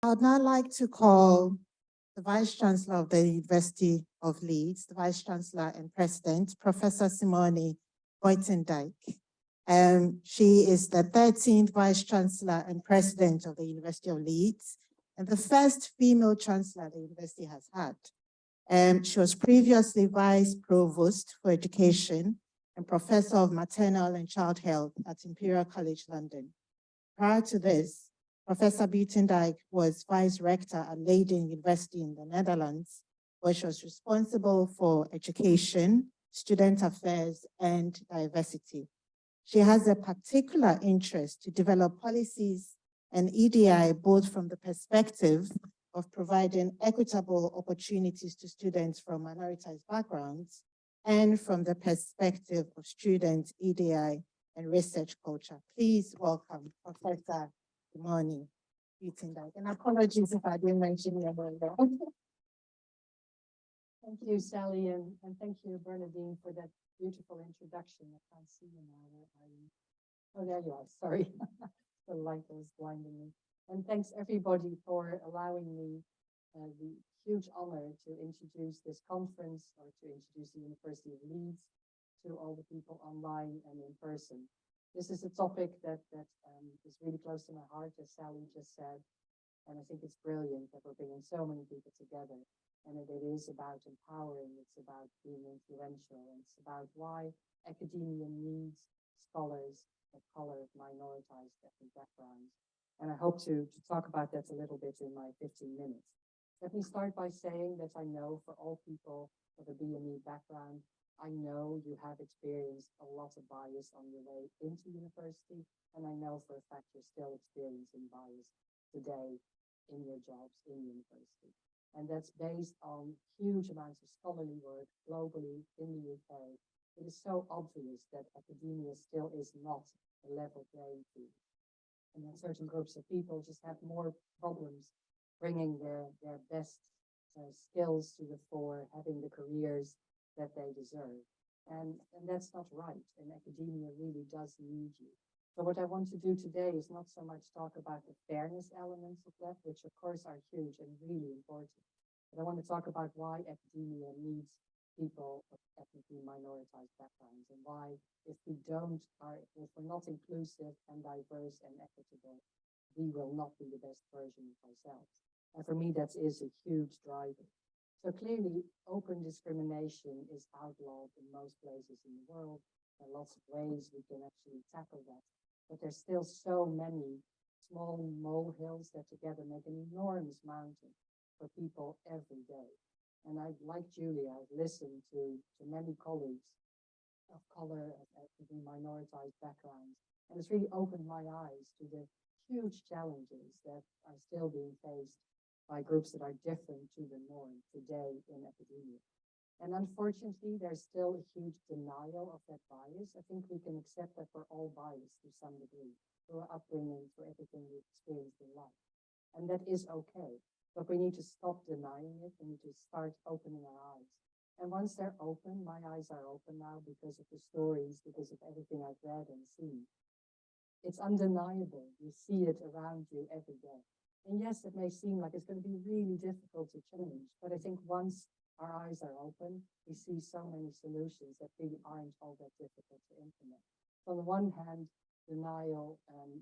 I would now like to call the Vice-Chancellor of the University of Leeds, the Vice-Chancellor and President, Professor Simone Buitendijk. She is the 13th Vice-Chancellor and President of the University of Leeds, and the first female Chancellor the university has had. She was previously Vice Provost for Education and Professor of Maternal and Child Health at Imperial College London. Prior to this, Professor Buitendijk was Vice Rector at Leiden University in the Netherlands, where she was responsible for education, student affairs, and diversity. She has a particular interest to develop policies and EDI both from the perspective of providing equitable opportunities to students from minoritized backgrounds and from the perspective of student EDI and research culture. Please welcome Professor Simone Buitendijk. And apologies if I didn't mention your name. Thank you, Sally, and thank you, Bernadine, for that beautiful introduction. I can't see you now. Oh, there you are. Sorry. The light was blinding me. And thanks, everybody, for allowing me the huge honor to introduce this conference or to introduce the University of Leeds to all the people online and in person. This is a topic that is really close to my heart, as Sally just said. And I think it's brilliant that we're bringing so many people together. And it is about empowering, it's about being influential, and it's about why academia needs scholars of color, minoritized ethnic backgrounds. And I hope to talk about that a little bit in my 15 minutes. Let me start by saying that I know for all people of a BME background, I know you have experienced a lot of bias on your way into university, and I know for a fact you're still experiencing bias today in your jobs in university. And that's based on huge amounts of scholarly work globally in the UK. It is so obvious that academia still is not a level playing field. And that certain groups of people just have more problems bringing their best skills to the fore, having the careers that they deserve. And that's not right. And academia really does need you. So what I want to do today is not so much talk about the fairness elements of that, which of course are huge and really important. But I want to talk about why academia needs people of ethnically minoritized backgrounds, and why if we're not inclusive and diverse and equitable, we will not be the best version of ourselves. And for me, that is a huge driver. So clearly, open discrimination is outlawed in most places in the world. There are lots of ways we can actually tackle that. But there's still so many small molehills that together make an enormous mountain for people every day. And like Julia, I've listened to many colleagues of color, of ethnically minoritized backgrounds, and it's really opened my eyes to the huge challenges that are still being faced by groups that are different to the norm today in academia. And unfortunately, there's still a huge denial of that bias. I think we can accept that we're all biased to some degree, through our upbringing, through everything we've experienced in life. And that is okay. But we need to stop denying it. We need to start opening our eyes. And once they're open, my eyes are open now because of the stories, because of everything I've read and seen. It's undeniable. You see it around you every day. And yes, it may seem like it's going to be really difficult to change, but I think once our eyes are open, we see so many solutions that really aren't all that difficult to implement. On the one hand, denial and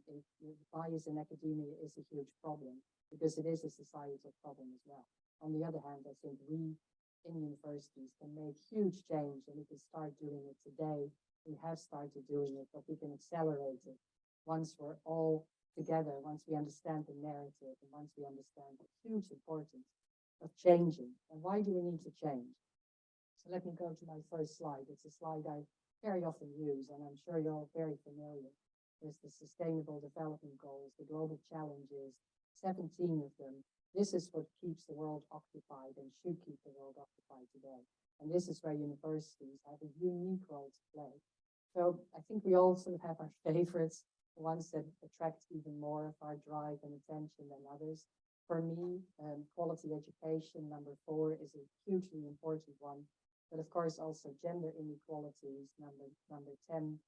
bias in academia is a huge problem because it is a societal problem as well. On the other hand, I think we in universities can make huge change, and we can start doing it today. We have started doing it, but we can accelerate it once we're all together, once we understand the narrative, and once we understand the huge importance of changing. And why do we need to change? So let me go to my first slide. It's a slide I very often use, and I'm sure you're all very familiar. There's the Sustainable Development Goals, the global challenges, 17 of them. This is what keeps the world occupied and should keep the world occupied today. And this is where universities have a unique role to play. So I think we all sort of have our favorites, the ones that attract even more of our drive and attention than others. For me, quality education, number 4, is a hugely important one. But of course, also gender inequalities, number 10.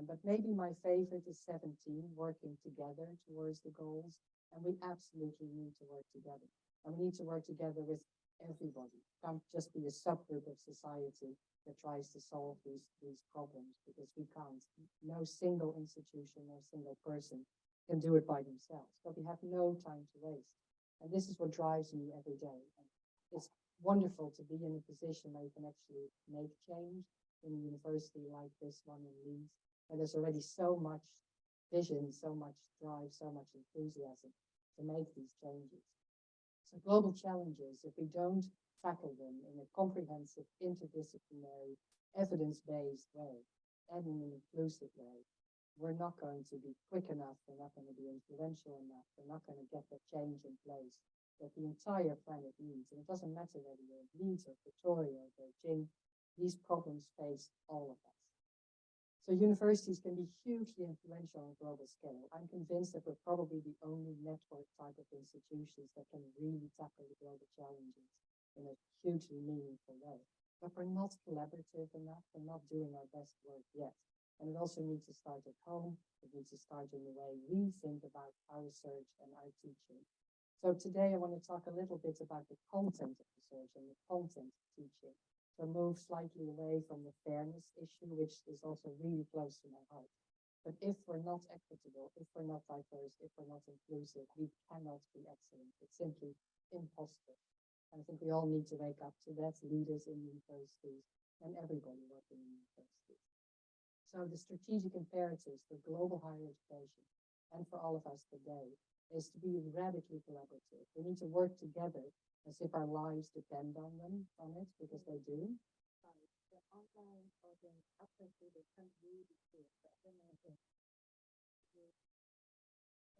But maybe my favorite is 17, working together towards the goals. And we absolutely need to work together. And we need to work together with everybody. It can't just be a subgroup of society that tries to solve these problems, because we can't. No single institution, no single person can do it by themselves. But we have no time to waste. And this is what drives me every day. And it's wonderful to be in a position where you can actually make change in a university like this one in Leeds, where there's already so much vision, so much drive, so much enthusiasm to make these changes. So global challenges, if we don't tackle them in a comprehensive, interdisciplinary, evidence-based way and in an inclusive way, we're not going to be quick enough, we're not going to be influential enough, we're not going to get the change in place that the entire planet needs. And it doesn't matter whether you're in Leeds or Victoria or Beijing, these problems face all of us. So universities can be hugely influential on a global scale. I'm convinced that we're probably the only network type of institutions that can really tackle the global challenges in a hugely meaningful way. But we're not collaborative enough. We're not doing our best work yet. And it also needs to start at home. It needs to start in the way we think about our research and our teaching. So today I want to talk a little bit about the content of research and the content of teaching. So move slightly away from the fairness issue, which is also really close to my heart. But if we're not equitable, if we're not diverse, if we're not inclusive, we cannot be excellent. It's simply impossible. And I think we all need to wake up to that, leaders in universities and everybody working in universities. So the strategic imperatives for global higher education and for all of us today is to be radically collaborative. We need to work together as if our lives depend on it, because they do. The online audience, apparently they can't really see it, but I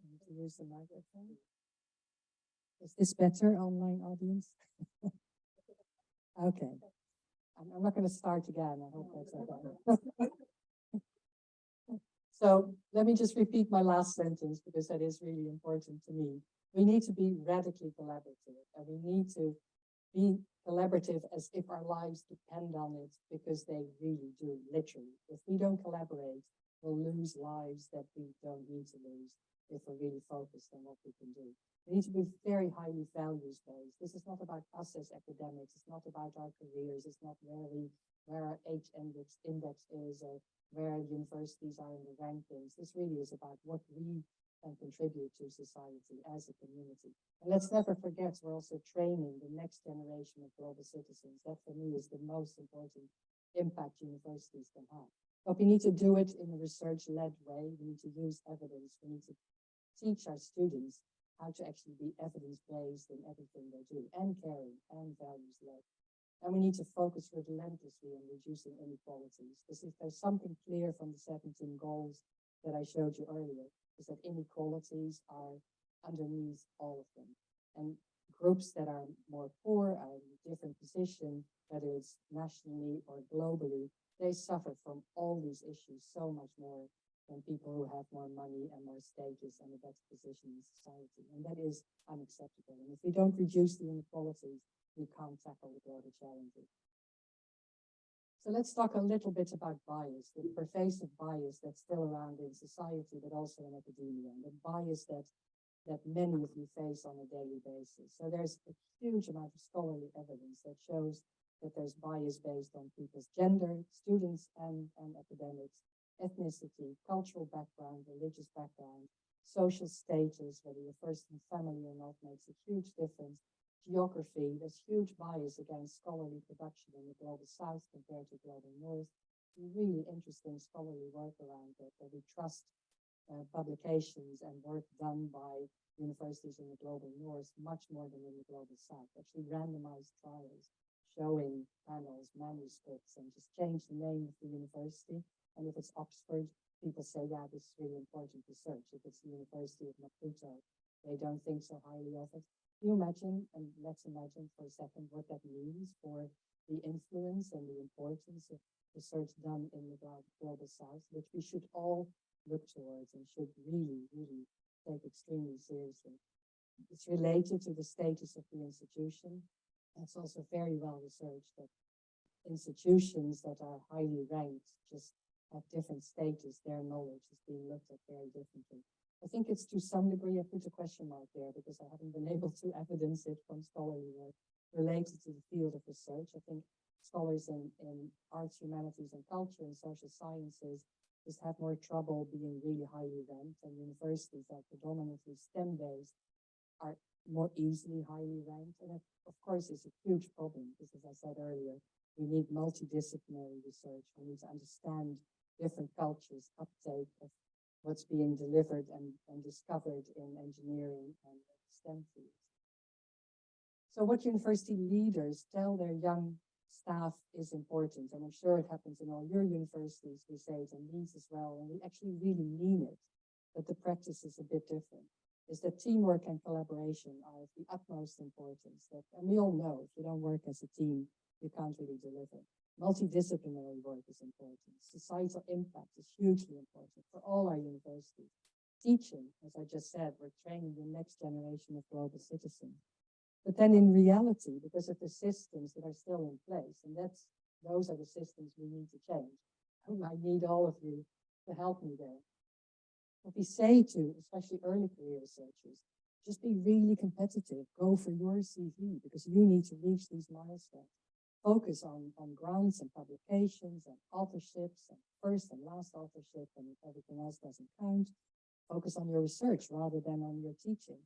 need to use the microphone. Is this better, online audience? Okay. I'm not going to start again. I hope that's okay. So let me just repeat my last sentence, because that is really important to me. We need to be radically collaborative, and we need to be collaborative as if our lives depend on it, because they really do, literally. If we don't collaborate, we'll lose lives that we don't need to lose if we're really focused on what we can do. We need to be very highly values-based. This is not about us as academics. It's not about our careers. It's not where our H-index is, or where universities are in the rankings. This really is about what we can contribute to society as a community. And let's never forget, we're also training the next generation of global citizens. That for me is the most important impact universities can have. But we need to do it in a research-led way. We need to use evidence. We need to teach our students how to actually be evidence-based in everything they do, and caring and values-led. And we need to focus relentlessly on reducing inequalities. Because if there's something clear from the 17 goals that I showed you earlier, is that inequalities are underneath all of them. And groups that are more poor, are in a different position, whether it's nationally or globally, they suffer from all these issues so much more than people who have more money and more status and a better position in society. And that is unacceptable. And if we don't reduce the inequalities, we can't tackle the global challenges. So let's talk a little bit about bias, the pervasive bias that's still around in society, but also in academia, and the bias that many of you face on a daily basis. So there's a huge amount of scholarly evidence that shows that there's bias based on people's gender, students and academics, ethnicity, cultural background, religious background, social status, whether you're first in family or not, makes a huge difference. Geography, there's huge bias against scholarly production in the global south compared to global north. Really interesting scholarly work around that, where we trust publications and work done by universities in the global north much more than in the global south. Actually randomized trials showing panels, manuscripts, and just change the name of the university. And if it's Oxford, people say, yeah, this is really important research. If it's the University of Maputo, they don't think so highly of it. Can you imagine, and let's imagine for a second what that means for the influence and the importance of research done in the global south, which we should all look towards and should really, really take extremely seriously. It's related to the status of the institution. It's also very well researched that institutions that are highly ranked just have different status. Their knowledge is being looked at very differently. I think it's to some degree, I put a question mark there because I haven't been able to evidence it from scholarly work related to the field of research. I think scholars in arts, humanities, and culture and social sciences just have more trouble being really highly ranked, and universities that are predominantly STEM-based are more easily highly ranked. And that, of course, is a huge problem because, as I said earlier, we need multidisciplinary research. We need to understand different cultures, uptake of what's being delivered and discovered in engineering and STEM fields. So what university leaders tell their young staff is important, and I'm sure it happens in all your universities. We say it in LEEDS as well, and we actually really mean it, but the practice is a bit different, is that teamwork and collaboration are of the utmost importance. And we all know if you don't work as a team, you can't really deliver. Multidisciplinary work is important. Societal impact is hugely important for all our universities. Teaching, as I just said, we're training the next generation of global citizens. But then in reality, because of the systems that are still in place, and those are the systems we need to change. And I need all of you to help me there. What we say to, especially early career researchers, just be really competitive. Go for your CV because you need to reach these milestones. Focus on grants and publications and authorships and first and last authorship, and if everything else doesn't count, focus on your research rather than on your teaching.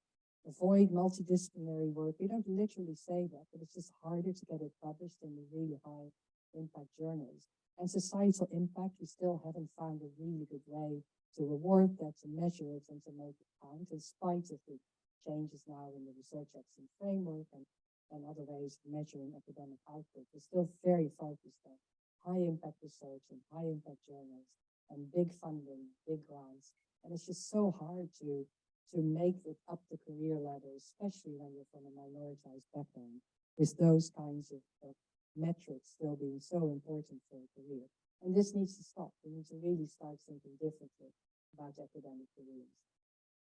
Avoid multidisciplinary work. We don't literally say that, but it's just harder to get it published in the really high impact journals. And societal impact, we still haven't found a really good way to reward that, to measure it, and to make it count, in spite of the changes now in the research excellence framework and other ways of measuring academic output. We're still very focused on high impact research and high impact journals and big funding, big grants. And it's just so hard to make it up the career ladder, especially when you're from a minoritized background, with those kinds of metrics still being so important for a career. And this needs to stop. We need to really start thinking differently about academic careers.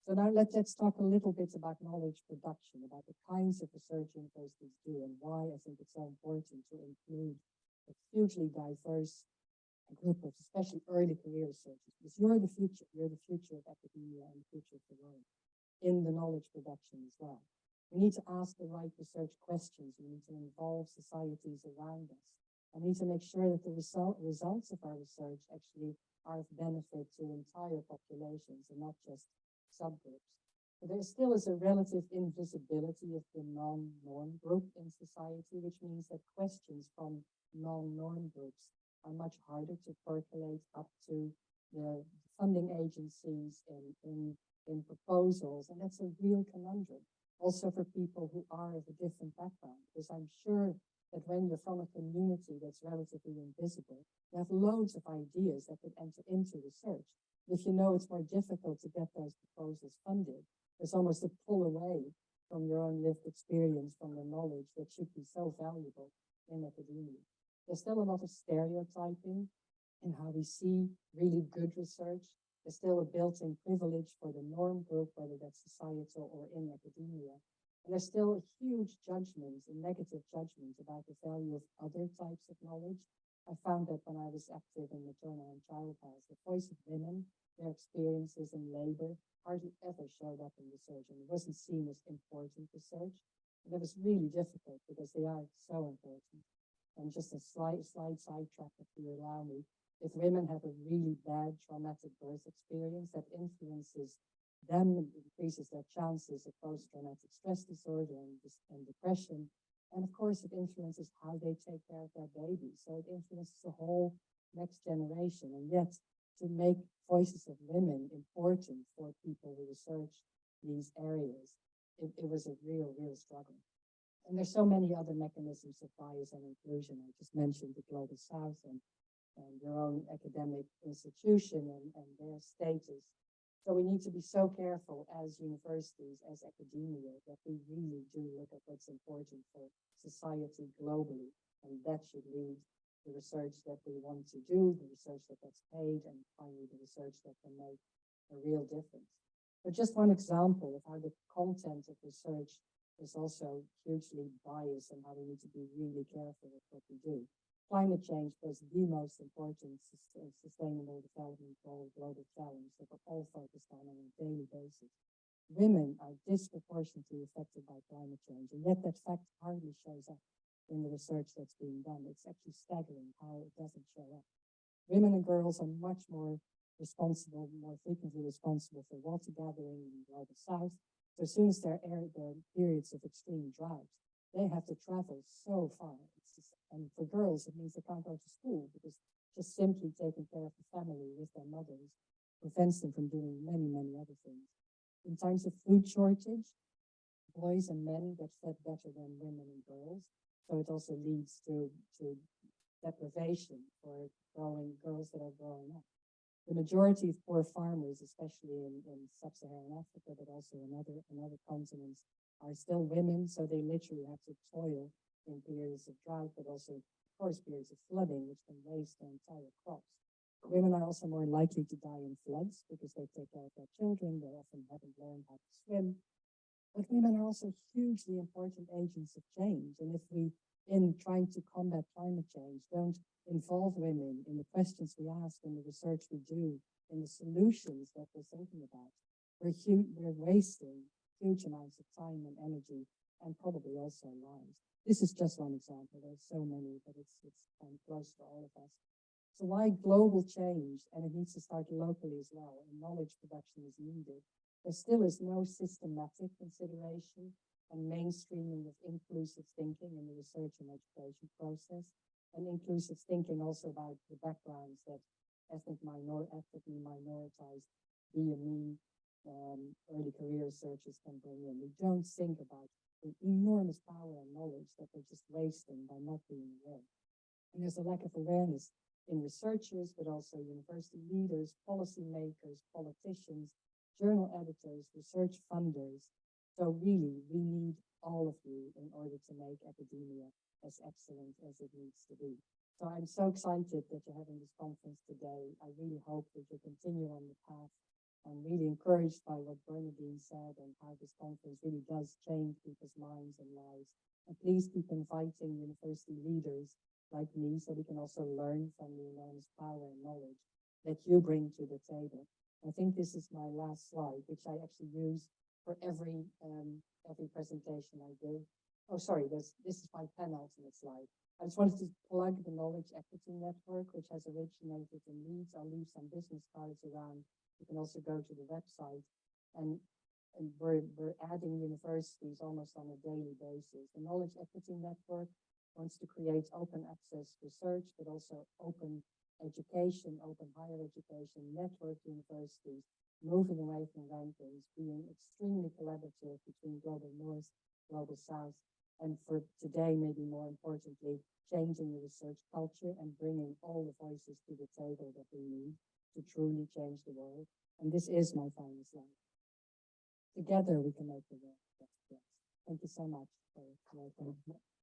So now let's talk a little bit about knowledge production, about the kinds of research universities do and why I think it's so important to include a hugely diverse group of especially early career researchers, because you're the future of academia and the future of the world in the knowledge production as well. We need to ask the right research questions. We need to involve societies around us. And we need to make sure that the results of our research actually are of benefit to entire populations and not just subgroups. But there still is a relative invisibility of the non-norm group in society, which means that questions from non-norm groups are much harder to percolate up to the funding agencies in proposals. And that's a real conundrum. Also for people who are of a different background, because I'm sure that when you're from a community that's relatively invisible, you have loads of ideas that could enter into research. If you know it's more difficult to get those proposals funded, there's almost a pull away from your own lived experience, from the knowledge that should be so valuable in academia. There's still a lot of stereotyping in how we see really good research. There's still a built-in privilege for the norm group, whether that's societal or in academia. And there's still a huge judgment, a negative judgment about the value of other types of knowledge. I found that when I was active in maternal and child health, the voice of women, their experiences in labor, hardly ever showed up in research, and it wasn't seen as important research. And it was really difficult because they are so important. And just a slight sidetrack, if you allow me, if women have a really bad traumatic birth experience that influences them, increases their chances of post-traumatic stress disorder and depression. And of course, it influences how they take care of their baby. So it influences the whole next generation. And yet, to make voices of women important for people who research these areas, it was a real struggle. And there's so many other mechanisms of bias and inclusion. I just mentioned the Global South and your own academic institution and their status. So we need to be so careful as universities, as academia, that we really do look at what's important for society globally. And that should lead the research that we want to do, the research that's paid, and finally the research that can make a real difference. But just one example of how the content of research is also hugely biased and how we need to be really careful with what we do. climate change was the most important sustainable development goal, global challenge that we're all focused on a daily basis. Women are disproportionately affected by climate change, and yet that fact hardly shows up in the research that's being done. It's actually staggering how it doesn't show up. Women and girls are much more responsible, more frequently responsible for water gathering in the global south. So as soon as there are periods of extreme drought, they have to travel so far. And for girls, it means they can't go to school because just simply taking care of the family with their mothers prevents them from doing many, many other things. In times of food shortage, boys and men get fed better than women and girls. So it also leads to deprivation for girls that are growing up. The majority of poor farmers, especially in sub-Saharan Africa, but also in other continents, are still women. So they literally have to toil in periods of drought, but also, of course, periods of flooding, which can waste their entire crops. Women are also more likely to die in floods because they take care of their children. They often haven't learned how to swim. But women are also hugely important agents of change. And if we, in trying to combat climate change, don't involve women in the questions we ask, in the research we do, in the solutions that we're thinking about, we're wasting huge amounts of time and energy, and probably also lives. This is just one example. There's so many, but it's close to all of us. So why global change? And it needs to start locally as well. And knowledge production is needed. There still is no systematic consideration and mainstreaming of inclusive thinking in the research and education process, and inclusive thinking also about the backgrounds that ethnically minoritized BME early career researchers can bring in. We don't think about the enormous power and knowledge that they're just wasting by not being aware. And there's a lack of awareness in researchers, but also university leaders, policymakers, politicians, journal editors, research funders. So really, we need all of you in order to make academia as excellent as it needs to be. So I'm so excited that you're having this conference today. I really hope that you continue on the path. I'm really encouraged by what Bernadine said and how this conference really does change people's minds and lives. And please keep inviting university leaders like me so we can also learn from the enormous power and knowledge that you bring to the table. I think this is my last slide, which I actually use for every presentation I do. Oh, sorry, this is my penultimate slide. I just wanted to plug the Knowledge Equity Network, which has originated in Leeds. I'll leave some business cards around. You can also go to the website, and we're adding universities almost on a daily basis. The Knowledge Equity Network wants to create open access research, but also open education, open higher education, network universities, moving away from rankings, being extremely collaborative between global north, global south, and for today, maybe more importantly, changing the research culture and bringing all the voices to the table that we need to truly change the world. And this is my final slide. Together we can make the world better. Thank you so much for welcoming me.